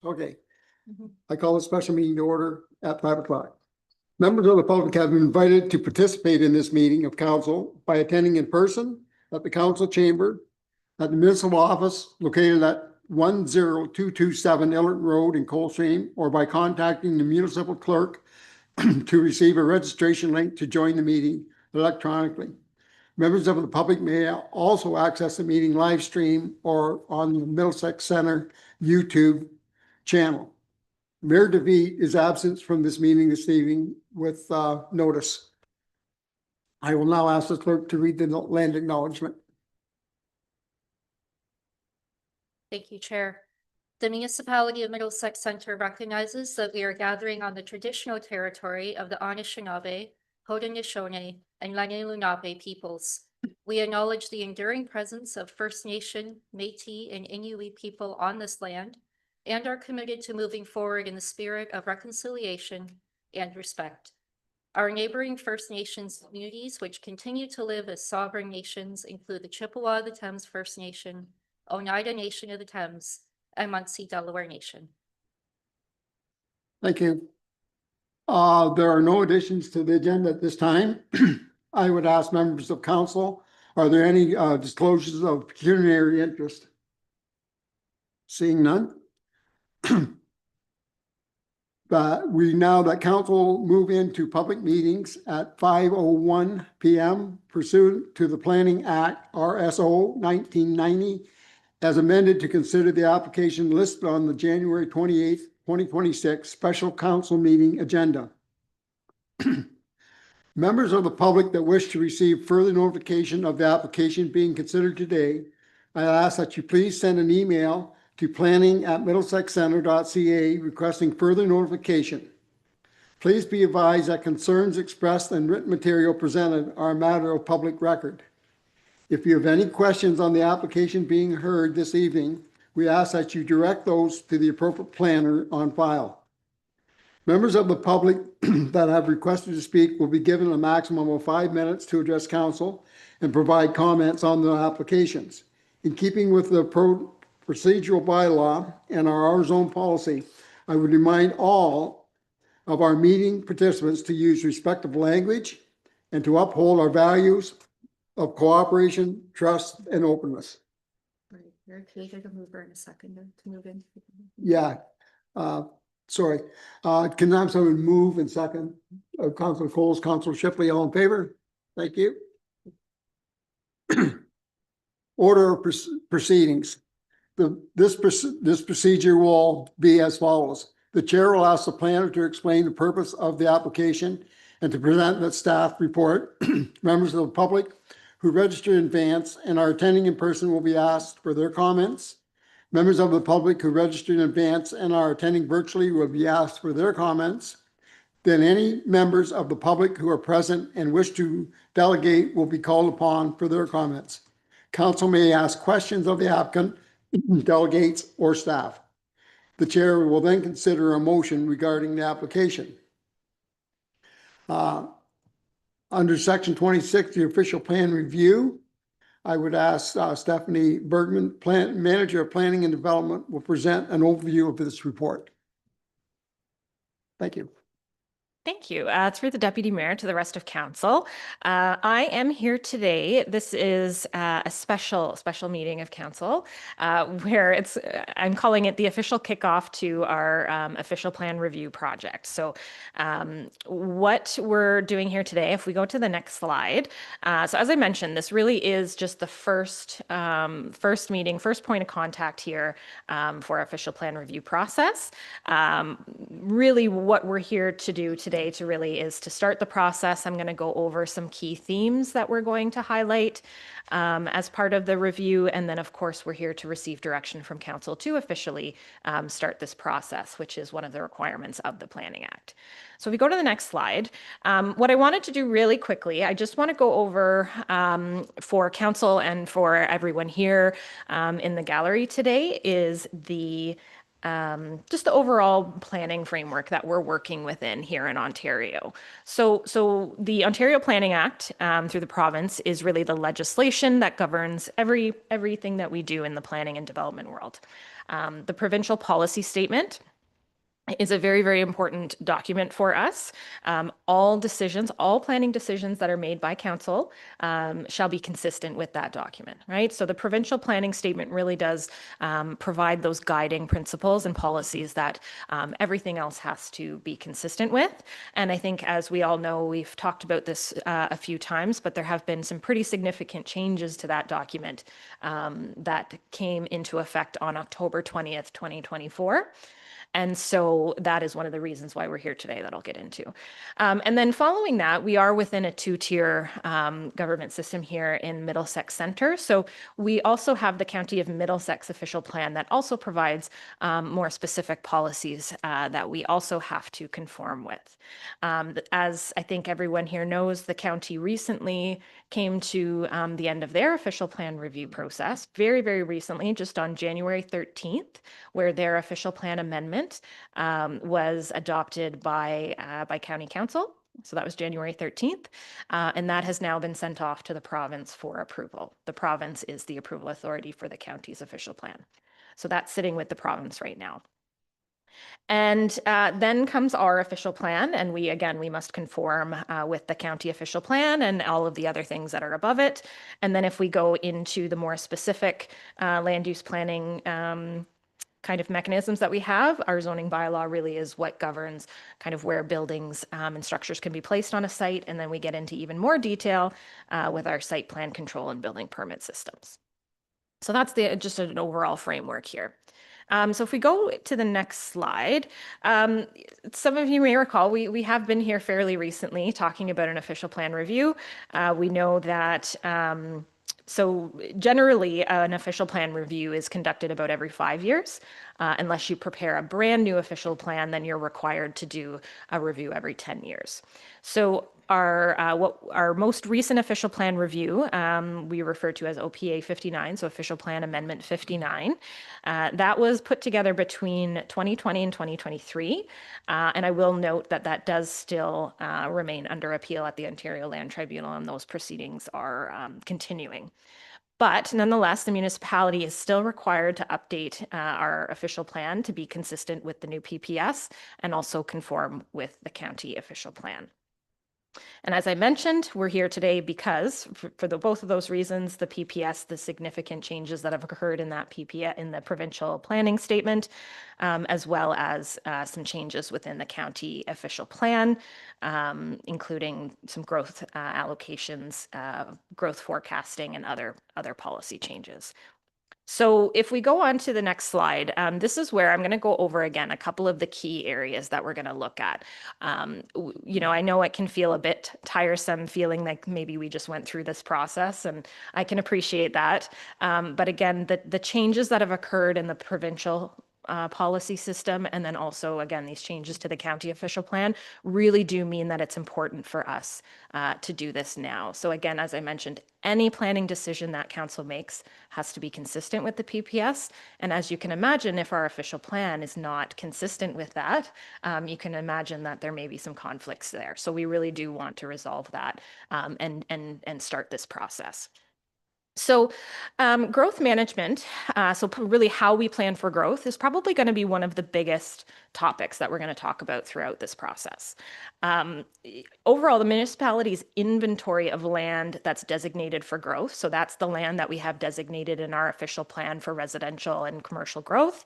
Okay. I call a special meeting to order at 5 o'clock. Members of the public have been invited to participate in this meeting of council by attending in person at the council chamber at the municipal office located at 10227 Illert Road in Coldstream, or by contacting the municipal clerk to receive a registration link to join the meeting electronically. Members of the public may also access the meeting live stream or on the Middlesex Center YouTube channel. Mayor DeVete is absent from this meeting this evening with notice. I will now ask the clerk to read the land acknowledgement. Thank you, Chair. The municipality of Middlesex Center recognizes that we are gathering on the traditional territory of the Anishinaabe, Haudenosaunee, and Lenni Lenape peoples. We acknowledge the enduring presence of First Nation, Métis, and Inuit people on this land, and are committed to moving forward in the spirit of reconciliation and respect. Our neighboring First Nations communities, which continue to live as sovereign nations, include the Chippewa of the Thames First Nation, Oneida Nation of the Thames, and Munsee Delaware Nation. Thank you. There are no additions to the agenda at this time. I would ask members of council, are there any disclosures of pecuniary interest? Seeing none. But we now that council move into public meetings at 5:01 p.m. pursuant to the Planning Act RSO 1990 as amended to consider the application listed on the January 28th, 2026 special council meeting agenda. Members of the public that wish to receive further notification of the application being considered today, I ask that you please send an email to planning@middlesexcenter.ca requesting further notification. Please be advised that concerns expressed and written material presented are a matter of public record. If you have any questions on the application being heard this evening, we ask that you direct those to the appropriate planner on file. Members of the public that have requested to speak will be given a maximum of 5 minutes to address council and provide comments on the applications. In keeping with the procedural bylaw and our zone policy, I would remind all of our meeting participants to use respectful language and to uphold our values of cooperation, trust, and openness. Right, you're okay to move her in a second to move in. Yeah, sorry. Can I have someone move and second? Councilor Coles, Councilor Shipley, all in favor? Thank you. Order of proceedings. This procedure will be as follows. The chair will ask the planner to explain the purpose of the application and to present the staff report. Members of the public who register in advance and are attending in person will be asked for their comments. Members of the public who registered in advance and are attending virtually will be asked for their comments. Then any members of the public who are present and wish to delegate will be called upon for their comments. Council may ask questions of the applicant, delegates, or staff. The chair will then consider a motion regarding the application. Under section 26, the official plan review, I would ask Stephanie Bergman, Manager of Planning and Development, will present an overview of this report. Thank you. Thank you. Through the Deputy Mayor to the rest of Council. I am here today. This is a special meeting of Council where I'm calling it the official kickoff to our official plan review project. So what we're doing here today, if we go to the next slide. So as I mentioned, this really is just the first meeting, first point of contact here for our official plan review process. Really what we're here to do today is to start the process. I'm going to go over some key themes that we're going to highlight as part of the review. And then, of course, we're here to receive direction from Council to officially start this process, which is one of the requirements of the Planning Act. So if we go to the next slide, what I wanted to do really quickly, I just want to go over for Council and for everyone here in the gallery today is the just the overall planning framework that we're working within here in Ontario. So the Ontario Planning Act through the province is really the legislation that governs everything that we do in the planning and development world. The provincial policy statement is a very, very important document for us. All decisions, all planning decisions that are made by council shall be consistent with that document, right? So the provincial planning statement really does provide those guiding principles and policies that everything else has to be consistent with. And I think, as we all know, we've talked about this a few times, but there have been some pretty significant changes to that document that came into effect on October 20th, 2024. And so that is one of the reasons why we're here today that I'll get into. And then following that, we are within a two-tier government system here in Middlesex Centre. So we also have the County of Middlesex official plan that also provides more specific policies that we also have to conform with. As I think everyone here knows, the county recently came to the end of their official plan review process very, very recently, just on January 13th, where their official plan amendment was adopted by County Council. So that was January 13th. And that has now been sent off to the province for approval. The province is the approval authority for the county's official plan. So that's sitting with the province right now. And then comes our official plan, and we must conform with the county official plan and all of the other things that are above it. And then if we go into the more specific land use planning kind of mechanisms that we have, our zoning bylaw really is what governs kind of where buildings and structures can be placed on a site. And then we get into even more detail with our site plan control and building permit systems. So that's just an overall framework here. So if we go to the next slide, some of you may recall we have been here fairly recently talking about an official plan review. We know that so generally, an official plan review is conducted about every 5 years. Unless you prepare a brand new official plan, then you're required to do a review every 10 years. So our most recent official plan review, we refer to as OPA 59, so Official Plan Amendment 59. That was put together between 2020 and 2023. And I will note that that does still remain under appeal at the Ontario Land Tribunal, and those proceedings are continuing. But nonetheless, the municipality is still required to update our official plan to be consistent with the new PPS and also conform with the county official plan. And as I mentioned, we're here today because for both of those reasons, the PPS, the significant changes that have occurred in that PPS in the provincial planning statement, as well as some changes within the county official plan, including some growth allocations, growth forecasting, and other policy changes. So if we go on to the next slide, this is where I'm going to go over again a couple of the key areas that we're going to look at. I know it can feel a bit tiresome feeling like maybe we just went through this process, and I can appreciate that. But again, the changes that have occurred in the provincial policy system, and then also, again, these changes to the county official plan really do mean that it's important for us to do this now. So again, as I mentioned, any planning decision that council makes has to be consistent with the PPS. And as you can imagine, if our official plan is not consistent with that, you can imagine that there may be some conflicts there. So we really do want to resolve that and start this process. So growth management, so really how we plan for growth is probably going to be one of the biggest topics that we're going to talk about throughout this process. Overall, the municipality's inventory of land that's designated for growth, so that's the land that we have designated in our official plan for residential and commercial growth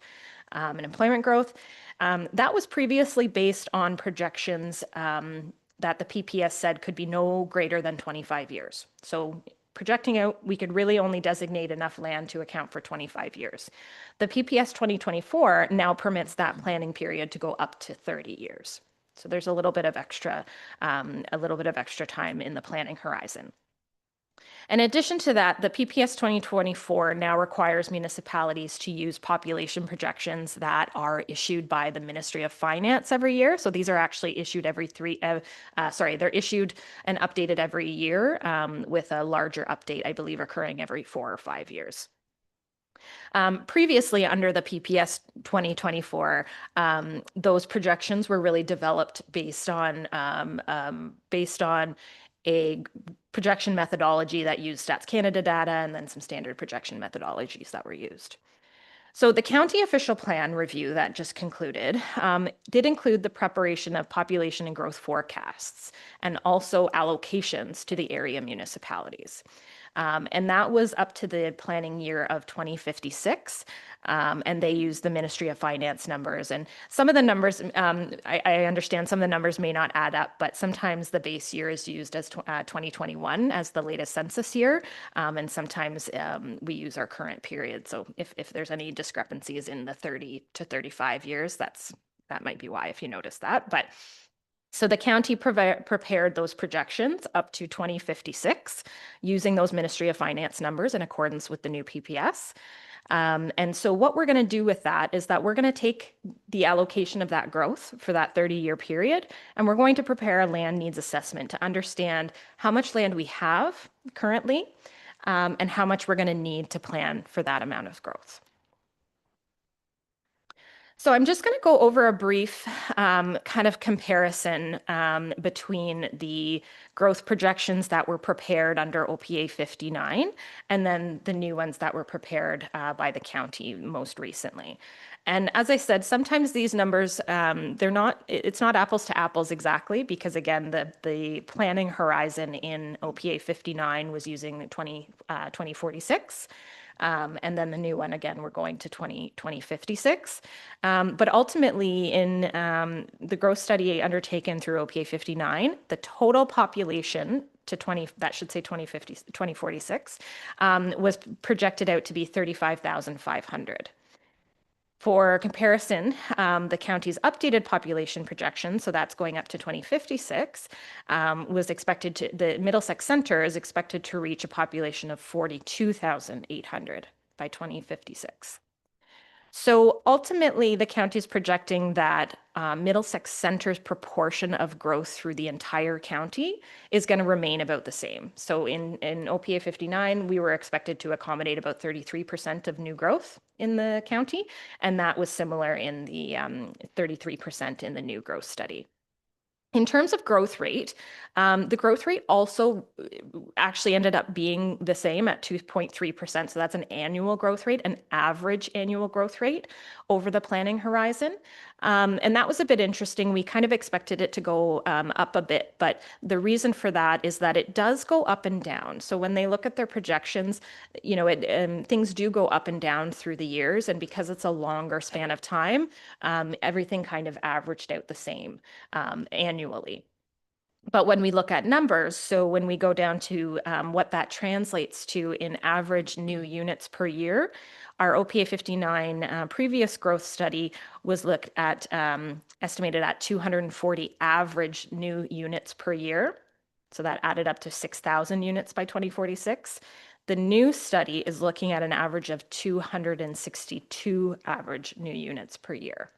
and employment growth, that was previously based on projections that the PPS said could be no greater than 25 years. So projecting out, we could really only designate enough land to account for 25 years. The PPS 2024 now permits that planning period to go up to 30 years. So there's a little bit of extra time in the planning horizon. In addition to that, the PPS 2024 now requires municipalities to use population projections that are issued by the Ministry of Finance every year. So these are actually issued they're issued and updated every year with a larger update, I believe, occurring every 4 or 5 years. Previously, under the PPS 2024, those projections were really developed based on a projection methodology that used Stats Canada data and then some standard projection methodologies that were used. So the county official plan review that just concluded did include the preparation of population and growth forecasts and also allocations to the area municipalities. And that was up to the planning year of 2056. And they used the Ministry of Finance numbers. And some of the numbers, I understand some of the numbers may not add up, but sometimes the base year is used as 2021 as the latest census year. And sometimes we use our current period. So if there's any discrepancies in the 30 to 35 years, that might be why, if you notice that. But so the county prepared those projections up to 2056 using those Ministry of Finance numbers in accordance with the new PPS. And so what we're going to do with that is that we're going to take the allocation of that growth for that 30-year period, and we're going to prepare a land needs assessment to understand how much land we have currently and how much we're going to need to plan for that amount of growth. So I'm just going to go over a brief kind of comparison between the growth projections that were prepared under OPA 59 and then the new ones that were prepared by the county most recently. And as I said, sometimes these numbers, it's not apples to apples exactly, because again, the planning horizon in OPA 59 was using 2046. And then the new one, again, we're going to 2056. But ultimately, in the growth study undertaken through OPA 59, the total population to 2046, was projected out to be 35,500. For comparison, the county's updated population projection, so that's going up to 2056, was expected to, the Middlesex Centre is expected to reach a population of 42,800 by 2056. So ultimately, the county is projecting that Middlesex Centre's proportion of growth through the entire county is going to remain about the same. So in OPA 59, we were expected to accommodate about 33% of new growth in the county, and that was similar in the 33% in the new growth study. In terms of growth rate, the growth rate also actually ended up being the same at 2.3%. So that's an annual growth rate, an average annual growth rate over the planning horizon. And that was a bit interesting. We kind of expected it to go up a bit, but the reason for that is that it does go up and down. So when they look at their projections, you know, things do go up and down through the years. And because it's a longer span of time, everything kind of averaged out the same annually. But when we look at numbers, so when we go down to what that translates to in average new units per year, our OPA 59 previous growth study was looked at, estimated at 240 average new units per year. So that added up to 6,000 units by 2046. The new study is looking at an average of 262 average new units per year.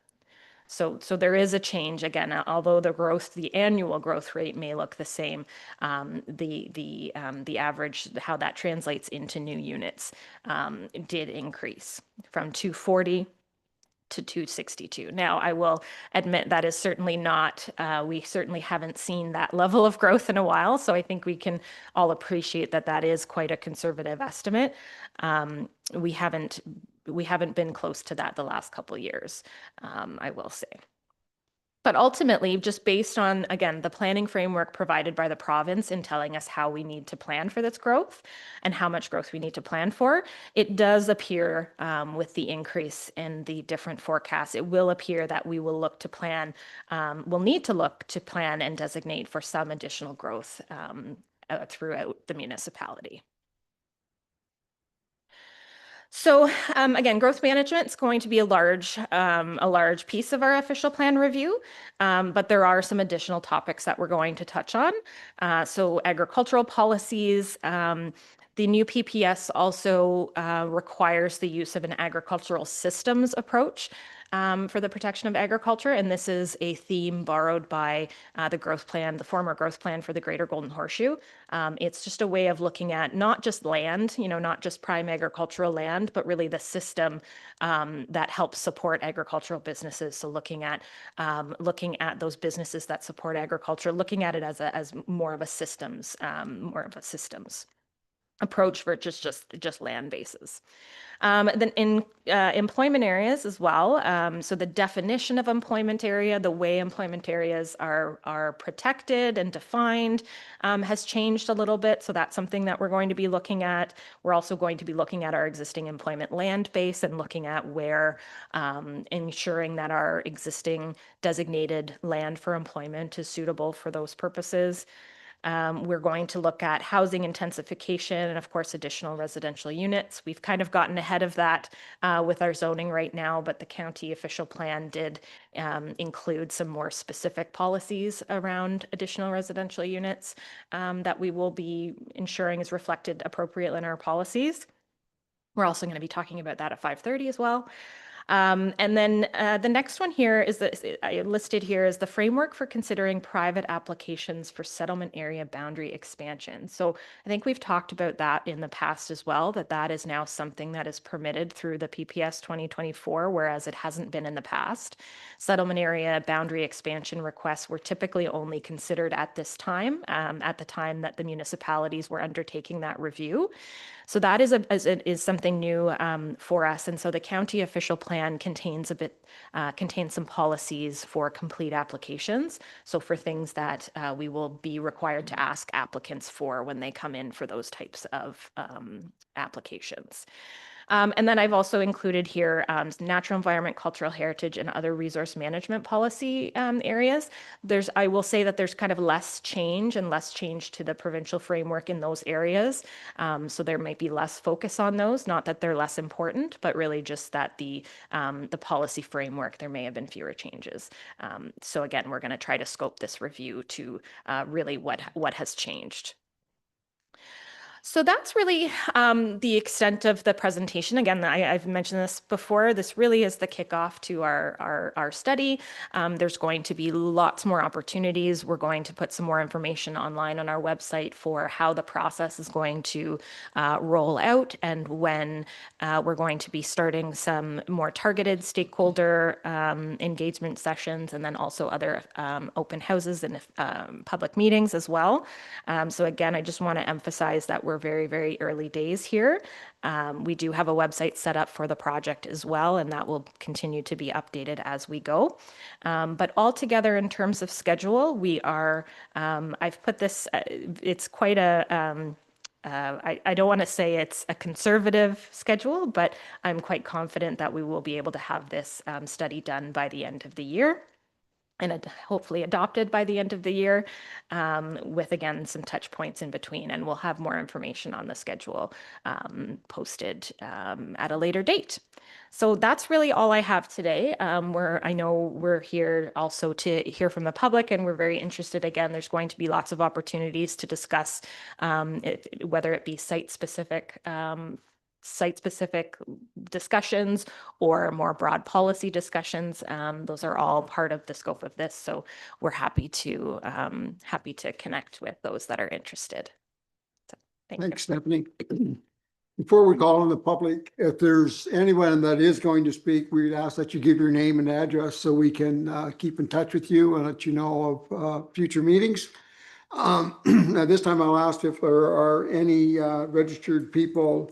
So there is a change again, although the annual growth rate may look the same, the average, how that translates into new units did increase from 240 to 262. Now, I will admit that is certainly not, we certainly haven't seen that level of growth in a while. So I think we can all appreciate that that is quite a conservative estimate. We haven't been close to that the last couple of years, I will say. But ultimately, just based on, again, the planning framework provided by the province in telling us how we need to plan for this growth and how much growth we need to plan for, it does appear with the increase in the different forecasts, it will appear that we will look to plan, we'll need to look to plan and designate for some additional growth throughout the municipality. So again, growth management is going to be a large piece of our official plan review, but there are some additional topics that we're going to touch on. So agricultural policies, the new PPS also requires the use of an agricultural systems approach for the protection of agriculture. And this is a theme borrowed by the growth plan, the former growth plan for the Greater Golden Horseshoe. It's just a way of looking at not just land, not just prime agricultural land, but really the system that helps support agricultural businesses. So looking at those businesses that support agriculture, looking at it as more of a systems approach versus just land bases. Then in employment areas as well. So the definition of employment area, the way employment areas are protected and defined has changed a little bit. So that's something that we're going to be looking at. We're also going to be looking at our existing employment land base and looking at where ensuring that our existing designated land for employment is suitable for those purposes. We're going to look at housing intensification and, of course, additional residential units. We've kind of gotten ahead of that with our zoning right now, but the county official plan did include some more specific policies around additional residential units that we will be ensuring is reflected appropriately in our policies. We're also going to be talking about that at 5:30 as well. And then the next one here is listed here is the framework for considering private applications for settlement area boundary expansion. So I think we've talked about that in the past as well, that is now something that is permitted through the PPS 2024, whereas it hasn't been in the past. Settlement area boundary expansion requests were typically only considered at this time, at the time that the municipalities were undertaking that review. So that is something new for us. And so the county official plan contains some policies for complete applications. So for things that we will be required to ask applicants for when they come in for those types of applications. And then I've also included here natural environment, cultural heritage, and other resource management policy areas. I will say that there's kind of less change to the provincial framework in those areas. So there might be less focus on those, not that they're less important, but really just that the policy framework, there may have been fewer changes. So again, we're going to try to scope this review to really what has changed. So that's really the extent of the presentation. Again, I've mentioned this before. This really is the kickoff to our study. There's going to be lots more opportunities. We're going to put some more information online on our website for how the process is going to roll out and when we're going to be starting some more targeted stakeholder engagement sessions, and then also other open houses and public meetings as well. So again, I just want to emphasize that we're very, very early days here. We do have a website set up for the project as well, and that will continue to be updated as we go. But altogether, in terms of schedule, we are, I've put this, it's quite a, I don't want to say it's a conservative schedule, but I'm quite confident that we will be able to have this study done by the end of the year, and hopefully adopted by the end of the year, with, again, some touch points in between. And we'll have more information on the schedule posted at a later date. So that's really all I have today. I know we're here also to hear from the public, and we're very interested. Again, there's going to be lots of opportunities to discuss whether it be site-specific discussions or more broad policy discussions. Those are all part of the scope of this. So we're happy to connect with those that are interested. So, Thanks, Stephanie. Before we call on the public, if there's anyone that is going to speak, we'd ask that you give your name and address so we can keep in touch with you and let you know of future meetings. At this time, I'll ask if there are any registered people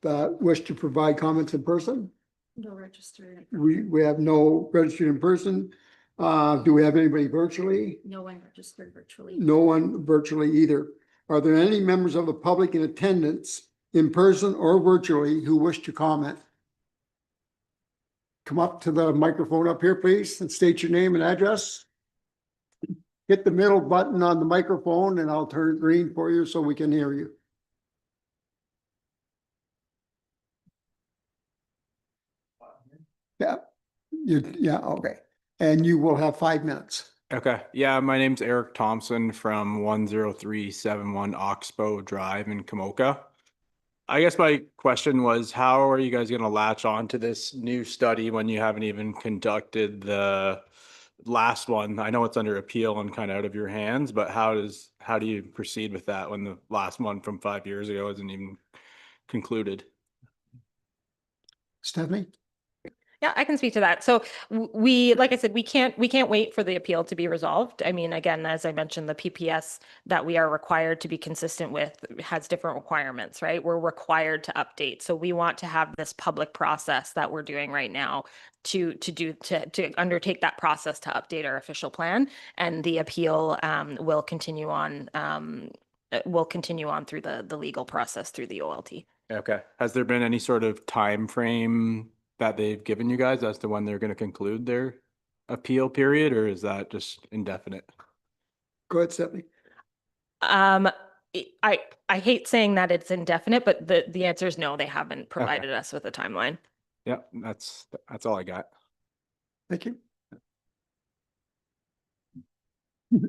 that wish to provide comments in person. No registered. We have no registered in person. Do we have anybody virtually? No one registered virtually. No one virtually either. Are there any members of the public in attendance, in person or virtually, who wish to comment? Come up to the microphone up here, please, and state your name and address. Hit the middle button on the microphone and I'll turn it green for you so we can hear you. Yeah, okay. And you will have 5 minutes. Okay. Yeah, my name's Eric Thompson from 10371 Oxbow Drive in Kamoka. I guess my question was, how are you guys going to latch on to this new study when you haven't even conducted the last one? I know it's under appeal and kind of out of your hands, but how do you proceed with that when the last one from 5 years ago isn't even concluded? Stephanie? Yeah, I can speak to that. So we, like I said, we can't wait for the appeal to be resolved. I mean, again, as I mentioned, the PPS that we are required to be consistent with has different requirements, right? We're required to update. So we want to have this public process that we're doing right now to undertake that process to update our official plan, and the appeal will continue on through the legal process through the OLT. Okay. Has there been any sort of time frame that they've given you guys as to when they're going to conclude their appeal period, or is that just indefinite? Go ahead, Stephanie. I hate saying that it's indefinite, but the answer is no, they haven't provided us with a timeline. Yeah, that's all I got. Thank you.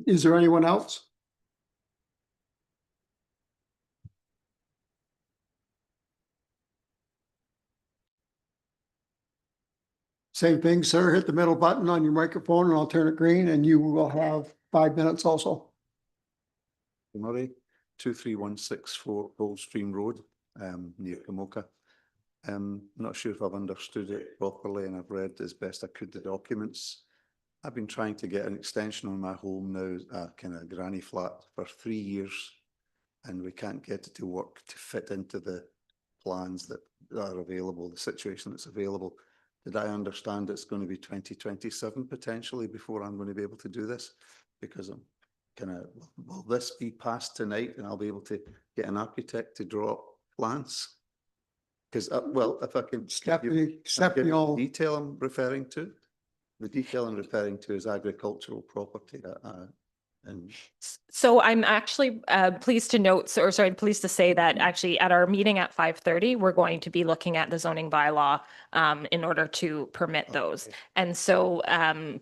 Is there anyone else? Same thing, sir. Hit the middle button on your microphone and I'll turn it green and you will have 5 minutes also. Murray, 23164 Coldstream Road, near Kamoka. Not sure if I've understood it properly, and I've read as best I could the documents. I've been trying to get an extension on my home now, a kind of granny flat, for 3 years, and we can't get it to work to fit into the plans that are available, the situation that's available. Did I understand it's going to be 2027 potentially before I'm going to be able to do this? Because I'm will this be passed tonight and I'll be able to get an architect to draw plans? Because, well, if I can. Stephanie, The detail I'm referring to, is agricultural property. And So I'm actually pleased to say that actually at our meeting at 5:30, we're going to be looking at the zoning bylaw in order to permit those. And so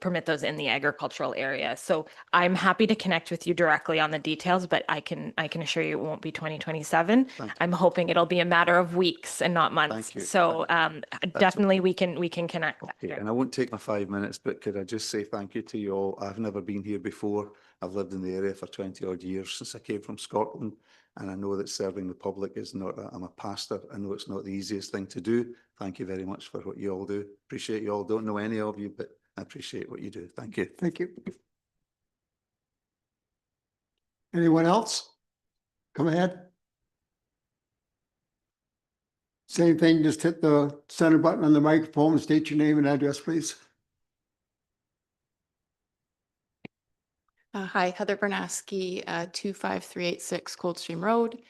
permit those in the agricultural area. So I'm happy to connect with you directly on the details, but I can assure you it won't be 2027. I'm hoping it'll be a matter of weeks and not months. Thank you. So definitely we can connect. okay, and I won't take my 5 minutes, but could I just say thank you to you all? I've never been here before. I've lived in the area for 20 odd years since I came from Scotland, and I know that serving the public is not, I'm a pastor. I know it's not the easiest thing to do. Thank you very much for what you all do. Appreciate you all. Don't know any of you, but I appreciate what you do. Thank you. Thank you. Anyone else? Come ahead. Same thing, just hit the center button on the microphone and state your name and address, please. Hi, Heather Bernaski, 25386 Coldstream Road.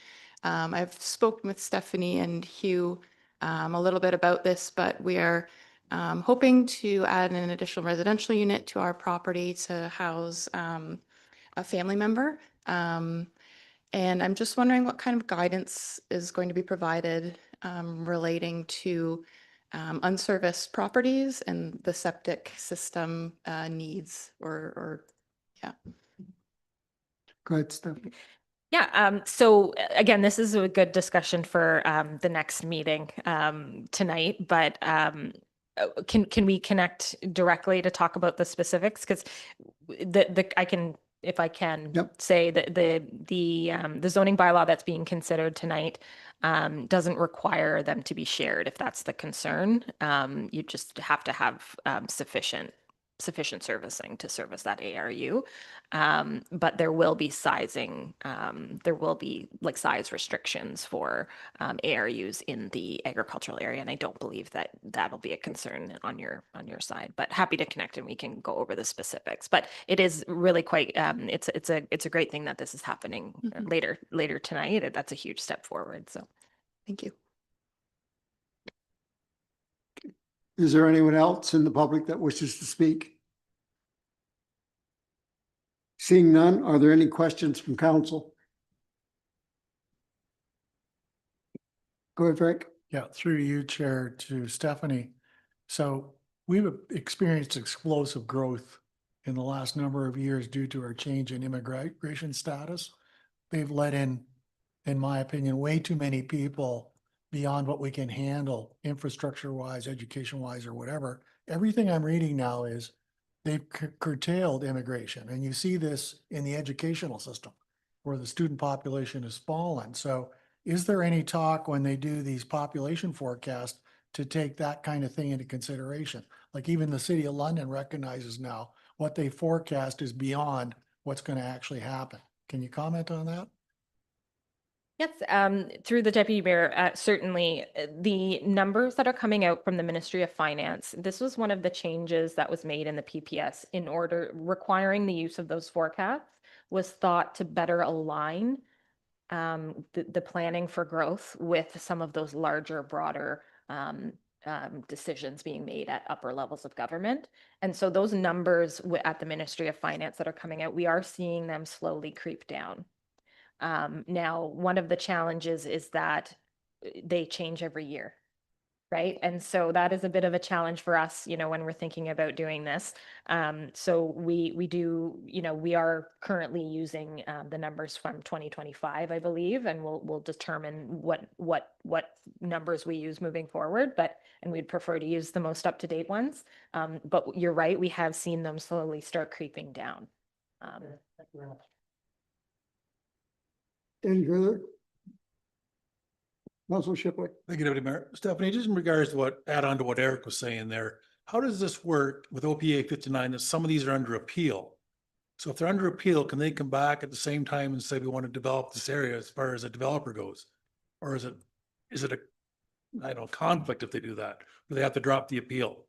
I've spoken with Stephanie and Hugh a little bit about this, but we are hoping to add an additional residential unit to our property to house a family member. And I'm just wondering what kind of guidance is going to be provided relating to unserviced properties and the septic system needs or yeah. Go ahead, Stephanie. Yeah, so again, this is a good discussion for the next meeting tonight, but can we connect directly to talk about the specifics? Because I can, if I can say that the zoning bylaw that's being considered tonight doesn't require them to be shared if that's the concern. You just have to have sufficient servicing to service that ARU. But there will be sizing, there will be like size restrictions for ARUs in the agricultural area. And I don't believe that that'll be a concern on your side, but happy to connect and we can go over the specifics. But it is really quite, it's a great thing that this is happening later tonight. That's a huge step forward. So Thank you. Is there anyone else in the public that wishes to speak? Seeing none, are there any questions from council? Go ahead, Frank. Yeah, through you, Chair, to Stephanie. So we've experienced explosive growth in the last number of years due to our change in immigration status. They've let in my opinion, way too many people beyond what we can handle infrastructure wise, education wise, or whatever. Everything I'm reading now is they've curtailed immigration. And you see this in the educational system where the student population has fallen. So is there any talk when they do these population forecasts to take that kind of thing into consideration? Like even the City of London recognizes now what they forecast is beyond what's going to actually happen. Can you comment on that? Yes, through the Deputy Mayor, certainly the numbers that are coming out from the Ministry of Finance, this was one of the changes that was made in the PPS in order requiring the use of those forecasts was thought to better align the planning for growth with some of those larger, broader decisions being made at upper levels of government. And so those numbers at the Ministry of Finance that are coming out, we are seeing them slowly creep down. Now, one of the challenges is that they change every year, right? And so that is a bit of a challenge for us, when we're thinking about doing this. So we do, we are currently using the numbers from 2025, I believe, and we'll determine what numbers we use moving forward. And we'd prefer to use the most up-to-date ones. But you're right, we have seen them slowly start creeping down. Thank you very much. Any further? Councilor Shipley. Thank you, Deputy Mayor. Stephanie, just in regards to add on to what Eric was saying there, how does this work with OPA 59 that some of these are under appeal? So if they're under appeal, can they come back at the same time and say, we want to develop this area as far as a developer goes? Or is it a, I don't know, conflict if they do that? Do they have to drop the appeal?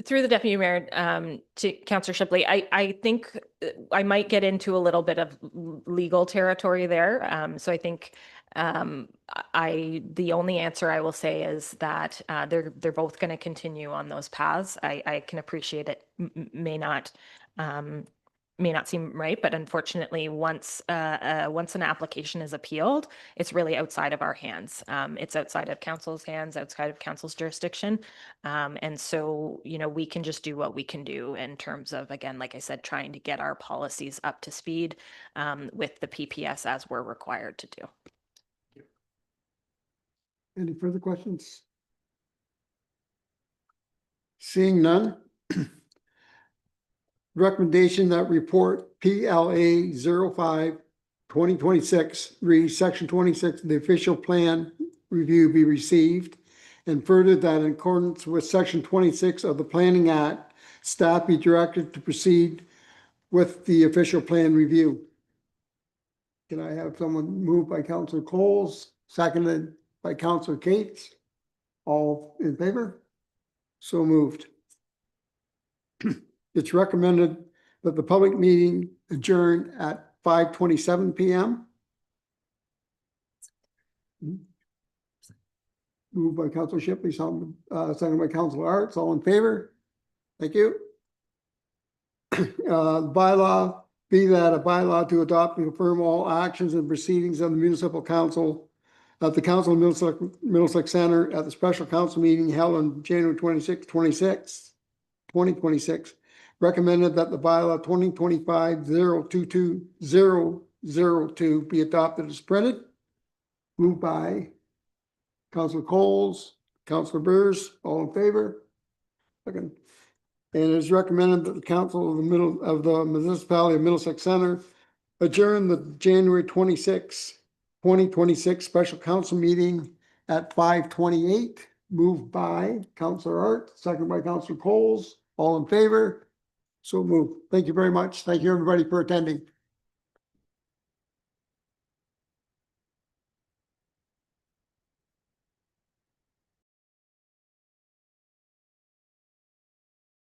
Through the Deputy Mayor, to Councillor Shipley, I think I might get into a little bit of legal territory there. So I think the only answer I will say is that they're both going to continue on those paths. I can appreciate it may not seem right, but unfortunately, once an application is appealed, it's really outside of our hands. It's outside of council's hands, outside of council's jurisdiction. And so, we can just do what we can do in terms of, again, like I said, trying to get our policies up to speed with the PPS as we're required to do. Any further questions? Seeing none. Recommendation that report PLA 05/2026 reads section 26 of the official plan review be received, and further that in accordance with section 26 of the Planning Act, staff be directed to proceed with the official plan review. Can I have someone moved by Councillor Coles, seconded by Councillor Cates? All in favor? So moved. It's recommended that the public meeting adjourn at 5:27 p.m. Moved by Councilor Shipley, seconded by Councilor Arts. All in favor? Thank you. Bylaw, be that a bylaw to adopt and confirm all actions and proceedings of the municipal council at the Council of Middlesex Center at the special council meeting held on January 2026. Recommended that the bylaw 2025-022-002 be adopted as printed. Moved by Councilor Coles, Councilor Burrs, all in favor? Second. And it is recommended that the council of the municipality of Middlesex Center adjourn the January 26, 2026 special council meeting at 5:28. Moved by Councilor Art, second by Councilor Coles, all in favor? So moved. Thank you very much. Thank you, everybody, for attending.